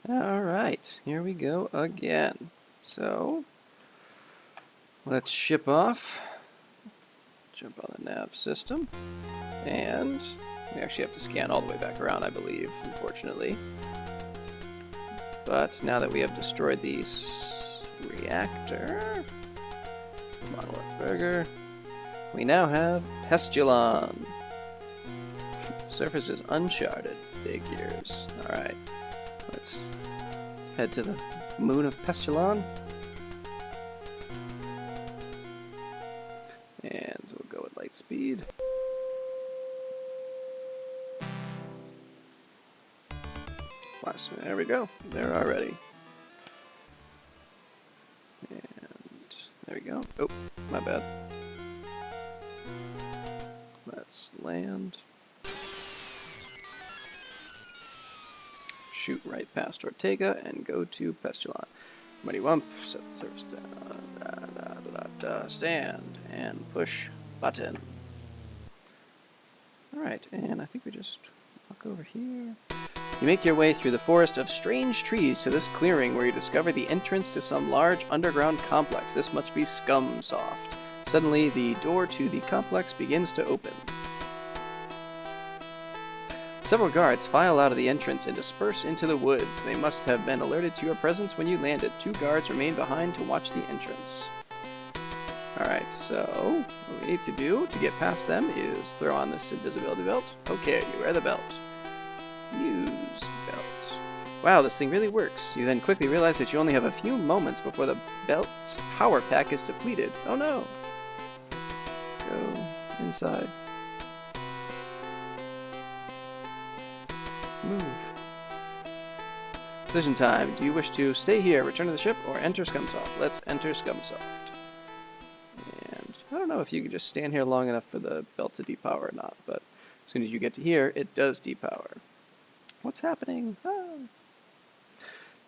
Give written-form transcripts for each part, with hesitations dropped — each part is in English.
Alright, here we go again. So, let's ship off. Jump on the nav system. And we actually have to scan all the way back around, I believe, unfortunately. But now that we have destroyed the reactor, monolith burger, we now have Pestulon. Surface is uncharted. Figures. Alright. Let's head to the moon of Pestulon. And we'll go with light speed. There we go. There already. And there we go. Oh, my bad. Let's land. Shoot right past Ortega and go to Pestulon. Muddy Wump, set the surface down. Stand and push button. Alright, and I think we just walk over here. You make your way through the forest of strange trees to this clearing where you discover the entrance to some large underground complex. This must be Scumsoft. Suddenly, the door to the complex begins to open. Several guards file out of the entrance and disperse into the woods. They must have been alerted to your presence when you landed. 2 guards remain behind to watch the entrance. Alright, so what we need to do to get past them is throw on this invisibility belt. Okay, you wear the belt. Use belt. Wow, this thing really works. You then quickly realize that you only have a few moments before the belt's power pack is depleted. Oh no! Go inside. Move. Decision time. Do you wish to stay here, return to the ship, or enter Scumsoft? Let's enter Scumsoft. And I don't know if you can just stand here long enough for the belt to depower or not, but as soon as you get to here, it does depower. What's happening? Ah.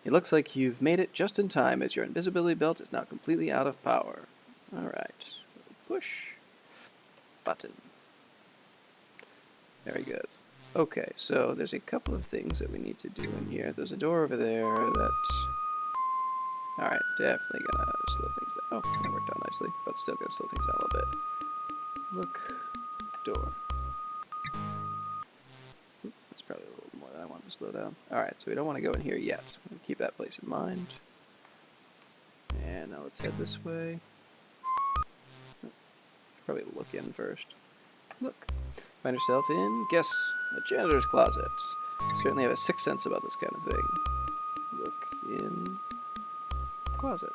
It looks like you've made it just in time, as your invisibility belt is now completely out of power. Alright. Push. Button. Very good. Okay, so there's a couple of things that we need to do in here. There's a door over there that... Alright, definitely gonna slow things down. Oh, that worked out nicely, but still gonna slow things down a little bit. Look. Door. That's probably a little more than I want to slow down. Alright, so we don't want to go in here yet. We'll keep that place in mind. And now let's head this way. Probably look in first. Look. Find yourself in, guess, a janitor's closet. Certainly have a sixth sense about this kind of thing. Look in closet.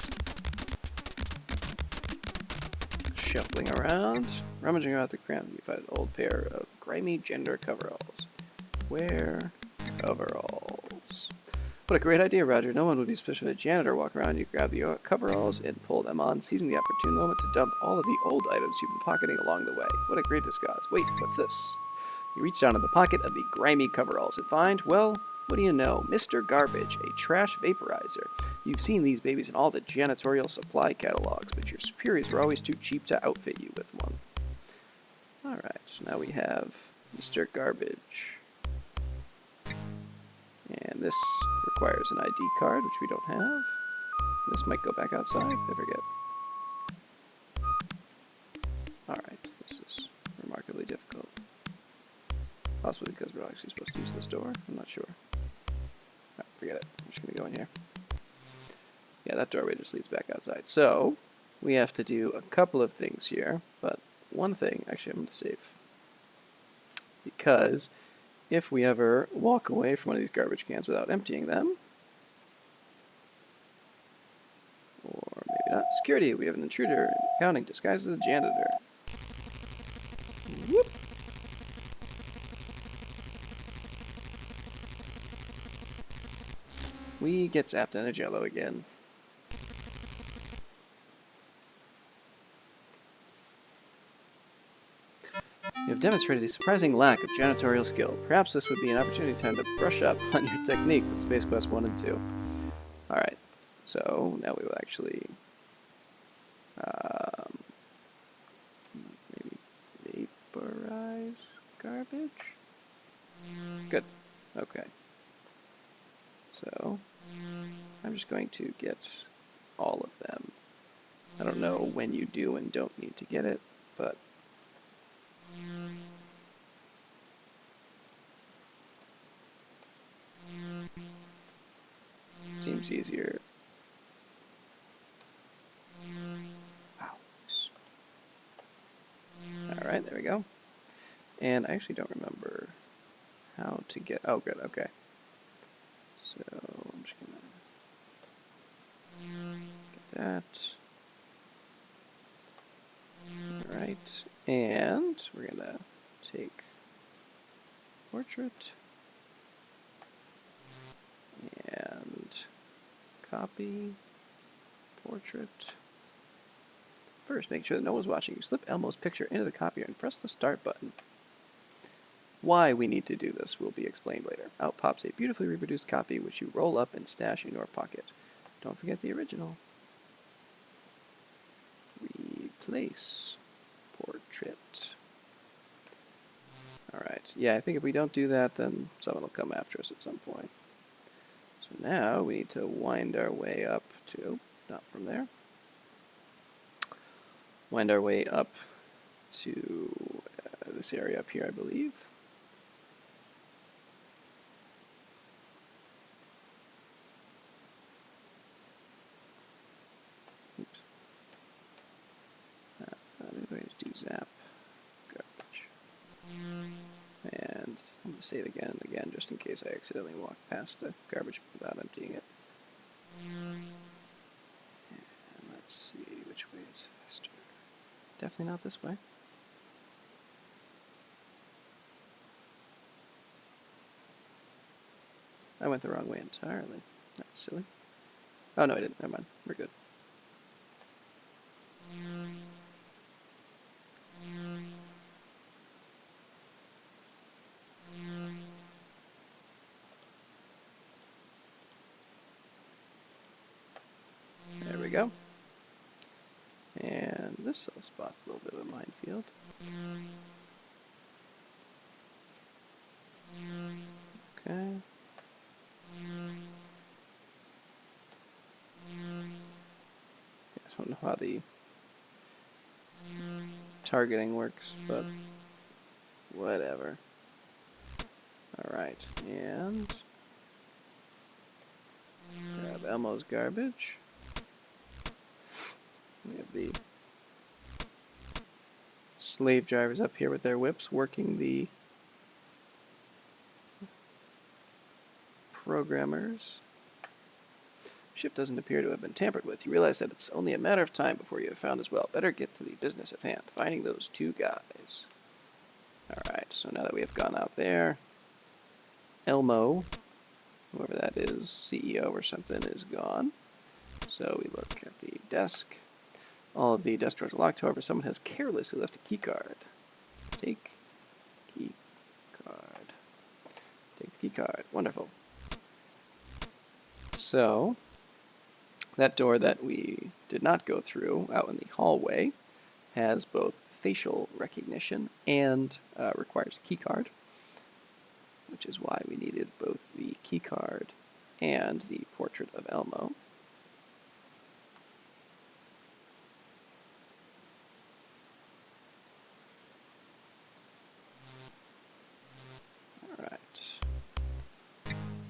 Shuffling around, rummaging around the ground, you find an old pair of grimy gender coveralls. Wear coveralls. What a great idea, Roger. No one would be suspicious of a janitor walk around. You grab the coveralls and pull them on, seizing the opportune moment to dump all of the old items you've been pocketing along the way. What a great disguise. Wait, what's this? You reach down in the pocket of the grimy coveralls and find, well, what do you know? Mr. Garbage, a trash vaporizer. You've seen these babies in all the janitorial supply catalogs, but your superiors were always too cheap to outfit you with one. Alright, so now we have Mr. Garbage. And this requires an ID card, which we don't have. This might go back outside, I forget. Alright, this is remarkably difficult. Possibly because we're actually supposed to use this door, I'm not sure. Alright, forget it, I'm just going to go in here. Yeah, that doorway just leads back outside. So, we have to do a couple of things here, but one thing, actually I'm going to save. Because if we ever walk away from one of these garbage cans without emptying them, or maybe not, security, we have an intruder in accounting disguised as a janitor. Whoop. We get zapped in a jello again. You have demonstrated a surprising lack of janitorial skill. Perhaps this would be an opportunity time to brush up on your technique with Space Quest 1 and 2. Alright, so now we will actually maybe vaporize garbage? Good, okay. So I'm just going to get all of them. I don't know when you do and don't need to get it, but it seems easier. Wow. Alright, there we go. And I actually don't remember how to get... Oh, good, okay. So I'm just going to get that. Alright, and we're going to take portrait and copy portrait. First, make sure that no one's watching. You slip Elmo's picture into the copier and press the start button. Why we need to do this will be explained later. Out pops a beautifully reproduced copy which you roll up and stash in your pocket. Don't forget the original. Replace portrait. Alright, yeah, I think if we don't do that, then someone will come after us at some point. So now we need to wind our way up to, not from there, wind our way up to this area up here, I believe. Oops. I'm going to do zap garbage. And I'm going to save again and again just in case I accidentally walk past the garbage without emptying it. And let's see which way is faster. Definitely not this way. I went the wrong way entirely. That's silly. Oh no, I didn't. Never mind. We're good. There we go. And this little spot's a little bit of a minefield. Okay. I don't know how the targeting works, but whatever. Alright, and grab Elmo's garbage. We have the slave drivers up here with their whips working the programmers. Ship doesn't appear to have been tampered with. You realize that it's only a matter of time before you have found as well. Better get to the business at hand, finding those two guys. Alright, so now that we have gone out there, Elmo, whoever that is, CEO or something, is gone. So we look at the desk. All of the desk drawers are locked, however, someone has carelessly left a key card. Take key card. Take the key card. Wonderful. So, that door that we did not go through out in the hallway has both facial recognition and requires key card, which is why we needed both the key card and the portrait of Elmo.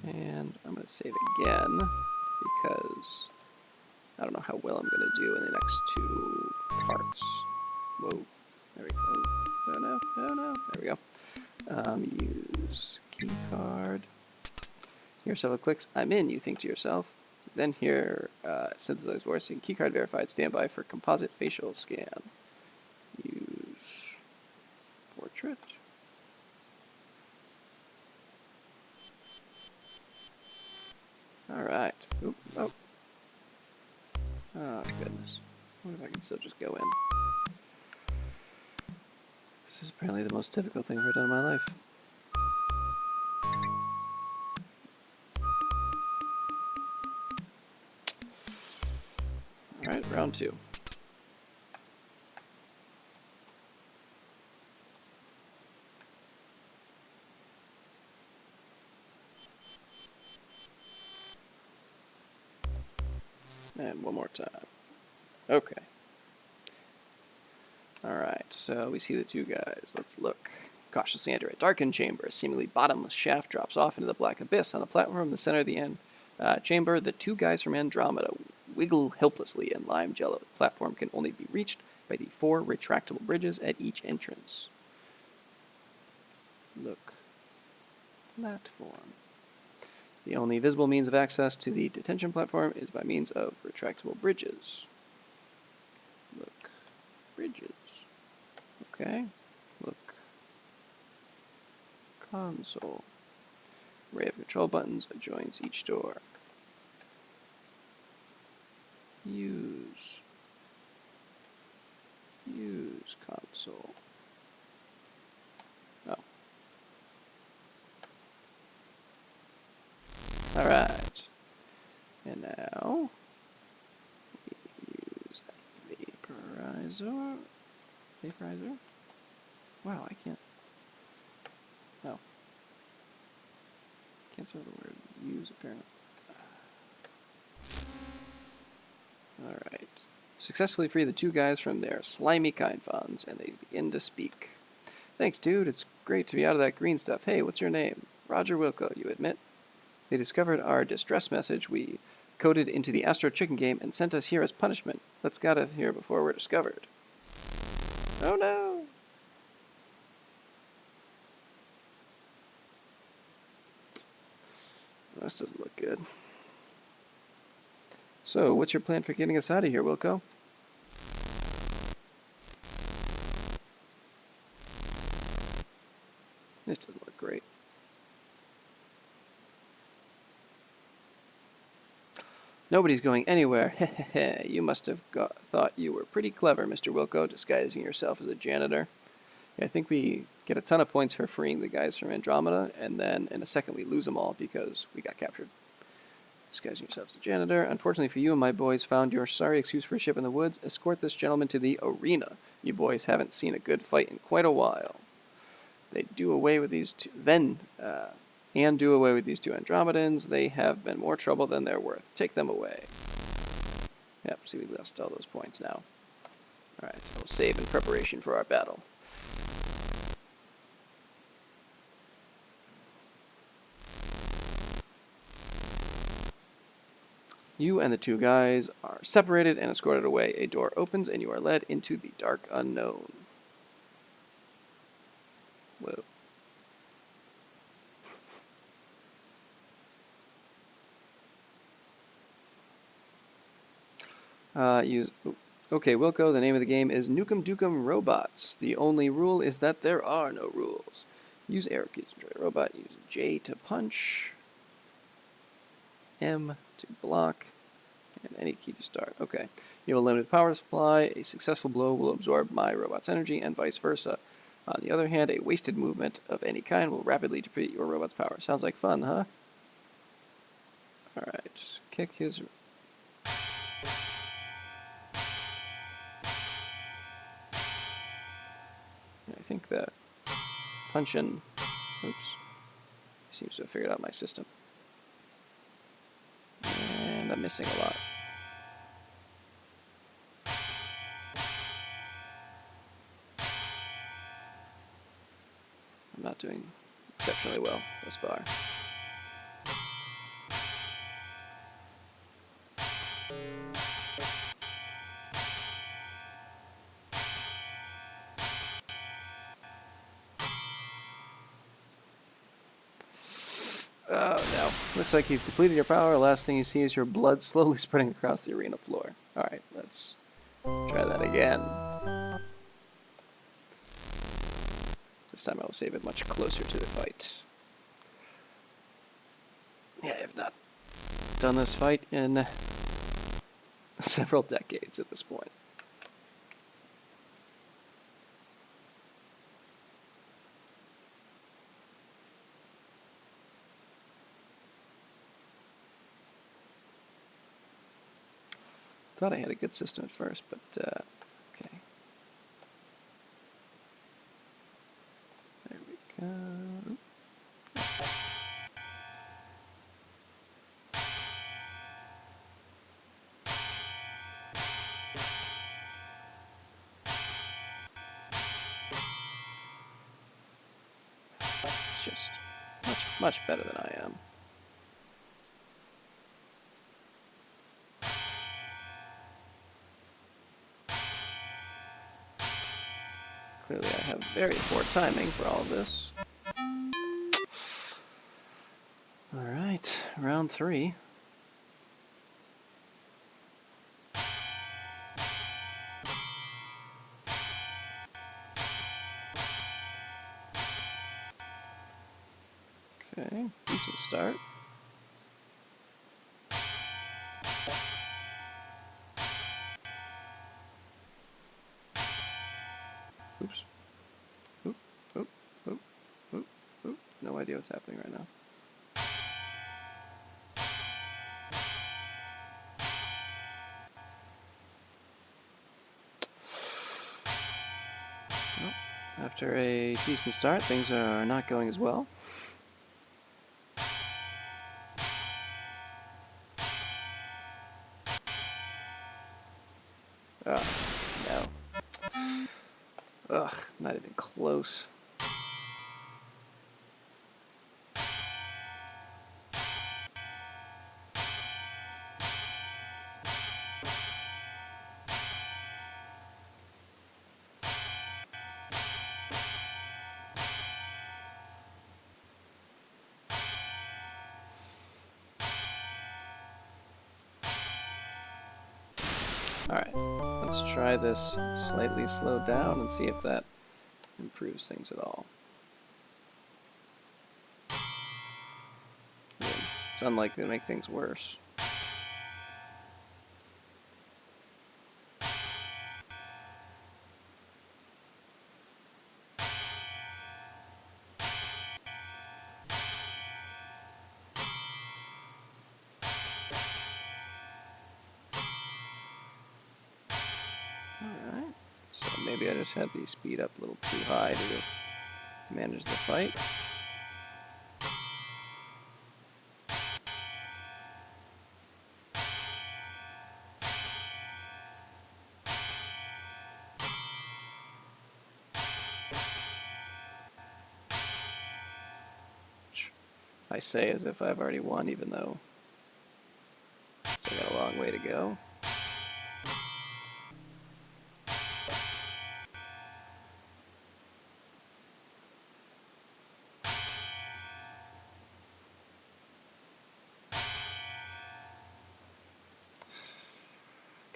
And I'm going to save again because I don't know how well I'm going to do in the next two parts. Whoa. There we go. Oh, no, no, no. There we go. Use key card. Here, several clicks. I'm in, you think to yourself. Then here, synthesized voicing. Key card verified. Standby for composite facial scan. Use portrait. Alright. Oop, oh. Oh, goodness. I wonder if I can still just go in. This is apparently the most difficult thing I've ever done in my life. Alright, round two. And one more time. Okay. Alright, so we see the two guys. Let's look. Cautiously enter a darkened chamber. A seemingly bottomless shaft drops off into the black abyss. On the platform in the center of the chamber, the two guys from Andromeda wiggle helplessly in lime jello. The platform can only be reached by the 4 retractable bridges at each entrance. Look. Platform. The only visible means of access to the detention platform is by means of retractable bridges. Look. Bridges. Okay. Look. Console. Array of control buttons adjoins each door. Use. Use console. Oh. Alright. And now we use vaporizer. Vaporizer? Wow, I can't. Oh. Can't spell the word use apparently. Alright. Successfully free the two guys from their slimy confines, and they begin to speak. Thanks, dude. It's great to be out of that green stuff. Hey, what's your name? Roger Wilco, you admit? They discovered our distress message we coded into the Astro Chicken game and sent us here as punishment. Let's get out of here before we're discovered. Oh no! This doesn't look good. So, what's your plan for getting us out of here, Wilco? This doesn't look great. Nobody's going anywhere. Hehehe. You must have thought you were pretty clever, Mr. Wilco, disguising yourself as a janitor. Yeah, I think we get a ton of points for freeing the guys from Andromeda, and then in a second we lose them all because we got captured. Disguising yourself as a janitor. Unfortunately for you, my boys found your sorry excuse for a ship in the woods. Escort this gentleman to the arena. You boys haven't seen a good fight in quite a while. They do away with these two. And do away with these two Andromedans. They have been more trouble than they're worth. Take them away. Yep, see, we lost all those points now. Alright, we'll save in preparation for our battle. You and the two guys are separated and escorted away. A door opens and you are led into the dark unknown. Whoa. Okay, Wilco, the name of the game is Nukem Dukem Robots. The only rule is that there are no rules. Use arrow keys to control a robot. Use J to punch. M to block. And any key to start. Okay. You have a limited power supply. A successful blow will absorb my robot's energy and vice versa. On the other hand, a wasted movement of any kind will rapidly deplete your robot's power. Sounds like fun, huh? Alright. Kick his... I think the punch-in, oops, seems to have figured out my system. And I'm missing a lot. I'm not doing exceptionally well thus far. Oh no. Looks like you've depleted your power. Last thing you see is your blood slowly spreading across the arena floor. Alright, let's try that again. This time I will save it much closer to the fight. Yeah, I have not done this fight in several decades at this point. Thought I had a good system at first, but okay. There we go. He's just much better than I am. Clearly I have very poor timing for all of this. Alright, round 3. Okay, decent start. Oops. Oop, oop, oop, oop, oop. No idea what's happening right now. Well, after a decent start, things are not going as well. Oh, no. Ugh, not even close. Alright, let's try this slightly slowed down and see if that improves things at all. I mean, it's unlikely to make things worse. Alright, so maybe I just had the speed up a little too high to manage the fight. Which I say as if I've already won, even though still got a long way to go.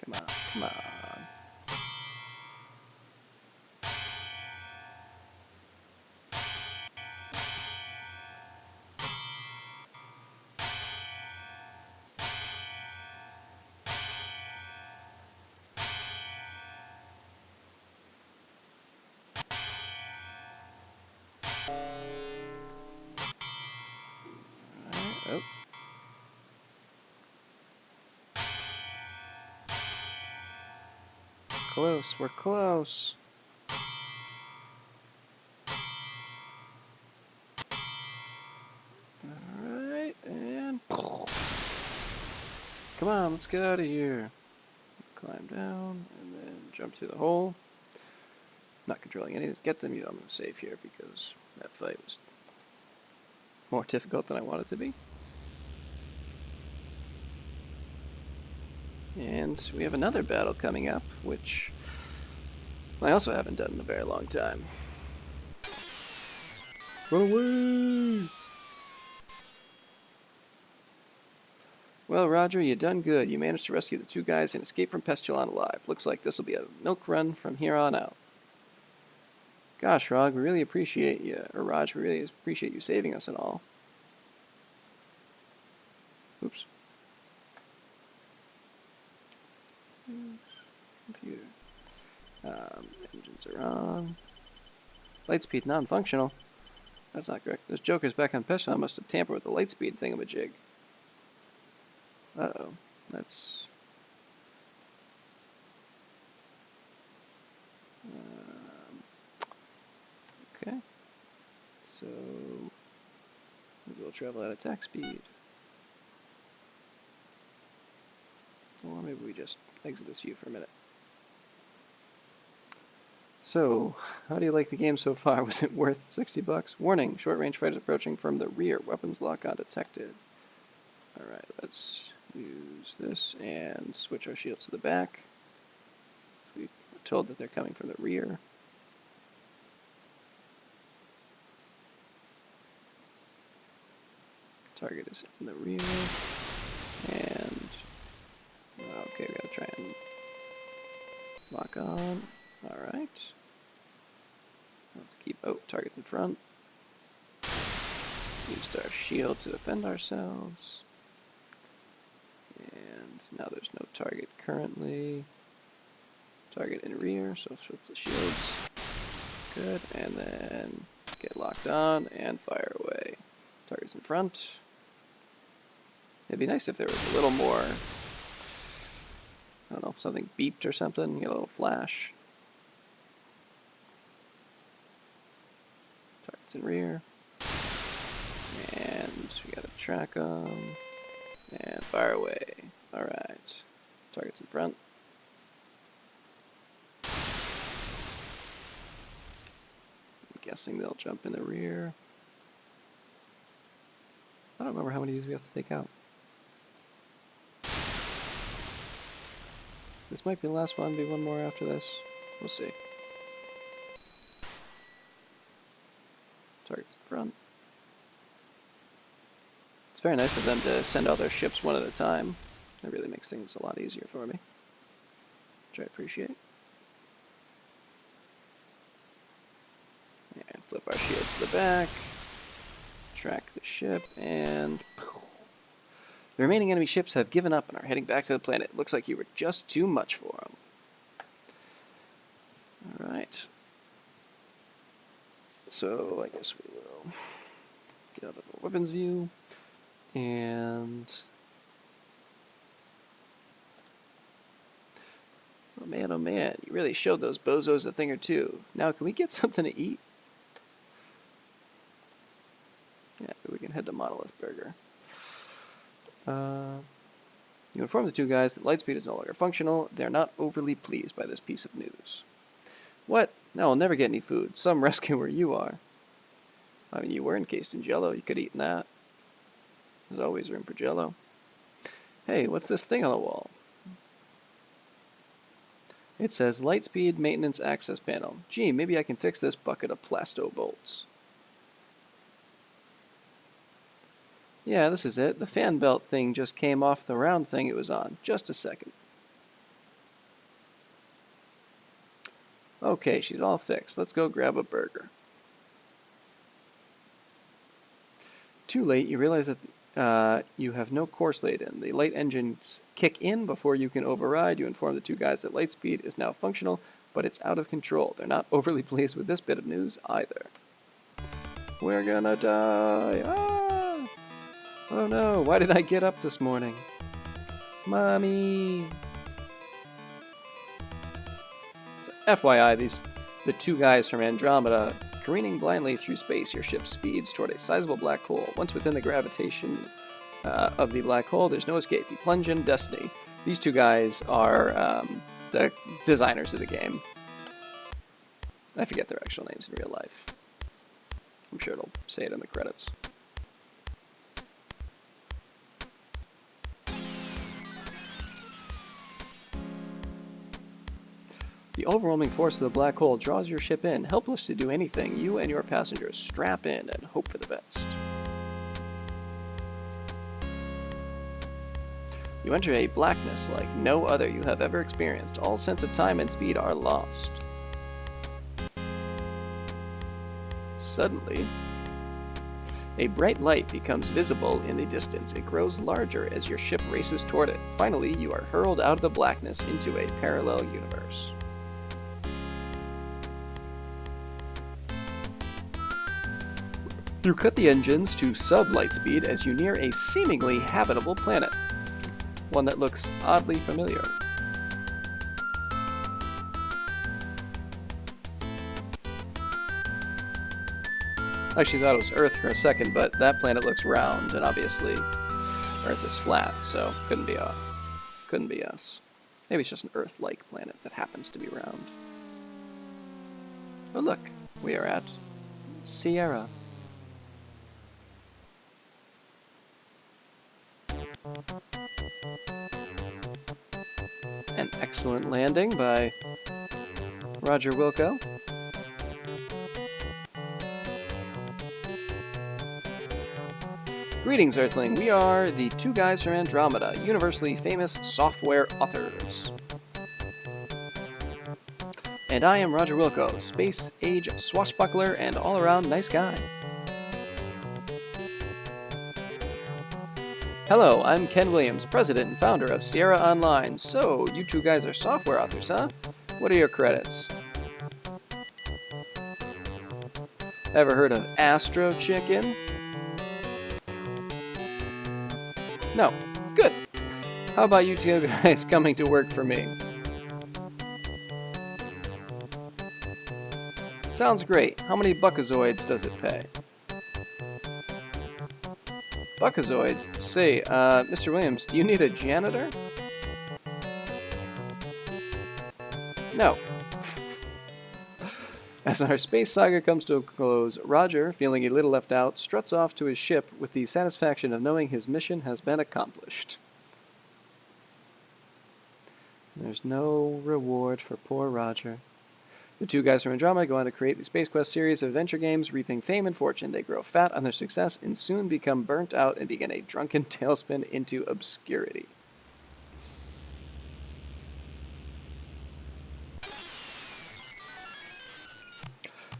Come on, come on. Alright, oh. Close, we're close. Alright, and come on, let's get out of here. Climb down, and then jump through the hole. Not controlling any of this. Get them, I'm going to save here because that fight was more difficult than I wanted it to be. And we have another battle coming up, which I also haven't done in a very long time. Run away! Well, Roger, you done good. You managed to rescue the 2 guys and escape from Pestulon alive. Looks like this will be a milk run from here on out. Gosh, Rog, we really appreciate you, or Raj, we really appreciate you saving us and all. Oops. Computer. Engines are on. Lightspeed non-functional. That's not correct. Those jokers back on Pestulon must have tampered with the lightspeed thingamajig. Uh-oh. That's... okay. So... maybe we'll travel at attack speed. Or maybe we just exit this view for a minute. So, how do you like the game so far? Was it worth 60 bucks? Warning, short-range fighters approaching from the rear. Weapons lock-on detected. Alright, let's use this and switch our shields to the back. So we were told that they're coming from the rear. Target is in the rear. And, okay, we gotta try and lock on. Alright. Let's keep, target's in front. Used our shield to defend ourselves. And now there's no target currently. Target in rear, so switch the shields. Good, and then get locked on and fire away. Target's in front. It'd be nice if there was a little more, I don't know, something beeped or something, get a little flash. Target's in rear. And we gotta track them. And fire away. Alright. Target's in front. I'm guessing they'll jump in the rear. I don't remember how many of these we have to take out. This might be the last one, maybe one more after this. We'll see. Target's in front. It's very nice of them to send all their ships one at a time. It really makes things a lot easier for me, which I appreciate. And flip our shield to the back. Track the ship, and the remaining enemy ships have given up and are heading back to the planet. Looks like you were just too much for them. Alright. So, I guess we will get out of the weapons view. And oh man, you really showed those bozos a thing or two. Now, can we get something to eat? Yeah, we can head to Monolith Burger. You inform the two guys that Lightspeed is no longer functional. They're not overly pleased by this piece of news. What? Now I'll never get any food. Some rescuer you are. I mean, you were encased in jello. You could have eaten that. There's always room for jello. Hey, what's this thing on the wall? It says Lightspeed Maintenance Access Panel. Gee, maybe I can fix this bucket of plasto bolts. Yeah, this is it. The fan belt thing just came off the round thing it was on. Just a second. Okay, she's all fixed. Let's go grab a burger. Too late, you realize that you have no course laid in. The light engines kick in before you can override. You inform the two guys that Lightspeed is now functional, but it's out of control. They're not overly pleased with this bit of news either. We're gonna die! Ah! Oh no, why did I get up this morning? Mommy! So, FYI, the two guys from Andromeda, careening blindly through space, your ship speeds toward a sizable black hole. Once within the gravitation of the black hole, there's no escape. You plunge in destiny. These two guys are the designers of the game. I forget their actual names in real life. I'm sure it'll say it in the credits. The overwhelming force of the black hole draws your ship in. Helpless to do anything, you and your passengers strap in and hope for the best. You enter a blackness like no other you have ever experienced. All sense of time and speed are lost. Suddenly, a bright light becomes visible in the distance. It grows larger as your ship races toward it. Finally, you are hurled out of the blackness into a parallel universe. You cut the engines to sub-light speed as you near a seemingly habitable planet. One that looks oddly familiar. I actually thought it was Earth for a second, but that planet looks round, and obviously Earth is flat, so couldn't be us. Maybe it's just an Earth-like planet that happens to be round. Oh look, we are at Sierra. An excellent landing by Roger Wilco. Greetings, Earthling. We are the two guys from Andromeda, universally famous software authors. And I am Roger Wilco, space-age swashbuckler and all-around nice guy. Hello, I'm Ken Williams, president and founder of Sierra Online. So, you two guys are software authors, huh? What are your credits? Ever heard of Astro Chicken? No. Good. How about you two guys coming to work for me? Sounds great. How many buckazoids does it pay? Buckazoids? Say, Mr. Williams, do you need a janitor? No. As our space saga comes to a close, Roger, feeling a little left out, struts off to his ship with the satisfaction of knowing his mission has been accomplished. There's no reward for poor Roger. The two guys from Andromeda go on to create the Space Quest series of adventure games, reaping fame and fortune. They grow fat on their success and soon become burnt out and begin a drunken tailspin into obscurity.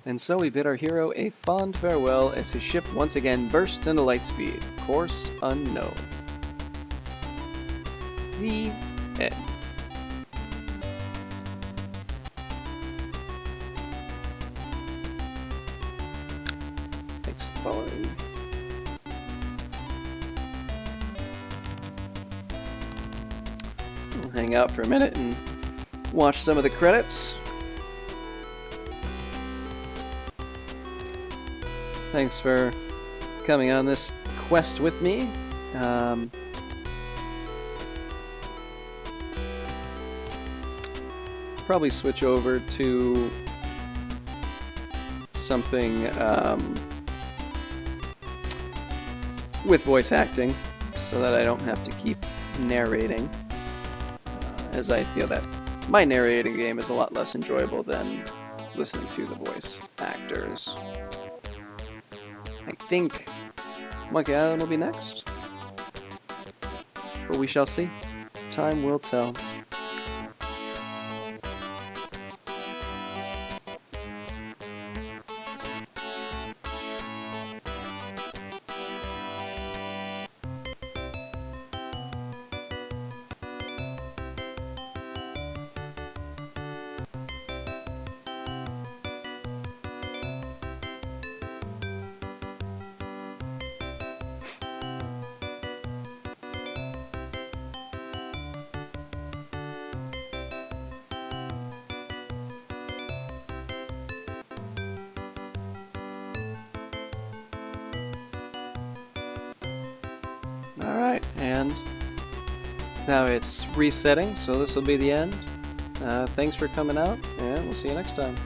And so we bid our hero a fond farewell as his ship once again bursts into light speed. Course unknown. The end. Thanks for following. We'll hang out for a minute and watch some of the credits. Thanks for coming on this quest with me. Probably switch over to something with voice acting so that I don't have to keep narrating, as I feel that my narrating game is a lot less enjoyable than listening to the voice actors. I think Monkey Island will be next, but we shall see. Time will tell. Alright, and now it's resetting, so this will be the end. Thanks for coming out, and we'll see you next time.